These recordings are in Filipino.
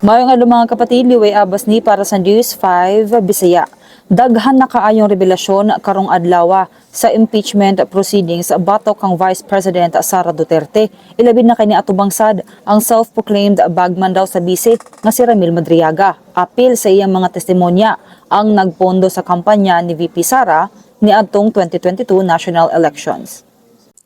Mayong adlaw mga kapatid, liway abas ni para sa News 5 Bisaya. Daghan na kaayong revelasyon karong adlaw sa impeachment proceedings batok kang Vice President Sara Duterte. Ilabid na kay niatubang sad ang self-proclaimed bagman daw sa bise nga si Ramil Madriaga. Apil sa iyang mga testimonya ang nagpondo sa kampanya ni VP Sara niadtong 2022 national elections.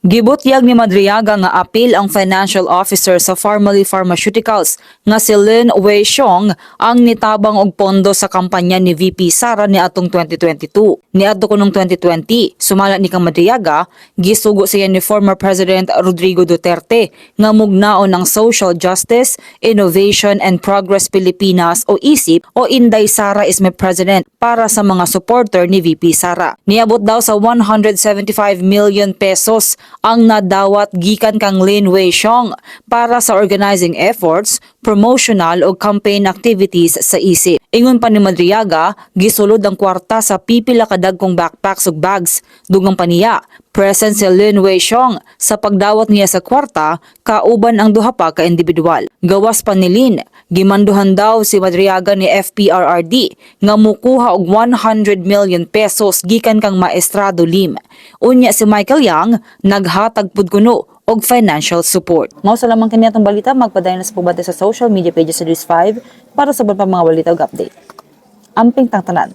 Gibutyag ni Madriaga nga apil ang financial officer sa Pharmaly Pharmaceuticals nga si Lin Wei-xiong ang nitabang og pondo sa kampanya ni VP Sara niadtong 2022. Niadto kunong 2020, sumala ni kang Madriaga, gisugo siya ni former President Rodrigo Duterte nga mugnaon ng Social Justice, Innovation and Progress Pilipinas o ISIP o Inday Sara is my president para sa mga supporter ni VP Sara. Niabot daw sa 175 million pesos ang nadawat gikan kang Lin Wei-xiong para sa organizing efforts, promotional o campaign activities sa ISIP. Ingon pa ni Madriaga, gisulod ang kwarta sa pipila kadagkong backpacks ug bags. Dugang paniya, present si Lin Wei-xiong sa pagdawat niya sa kwarta, kauban ang duha pa ka individual. Gawas pa ni Lin, gimanduhan daw si Madriaga ni FPRRD nga mukuha og 100 million pesos gikan kang Maestrado Lim. Unya si Michael Yang naghatag pud kuno og financial support. Mao sa lamang kini atong balita, magpadayon na sa pagbati sa social media pages sa News 5 para sa iba pang mga balita ug update. Amping tang tanan.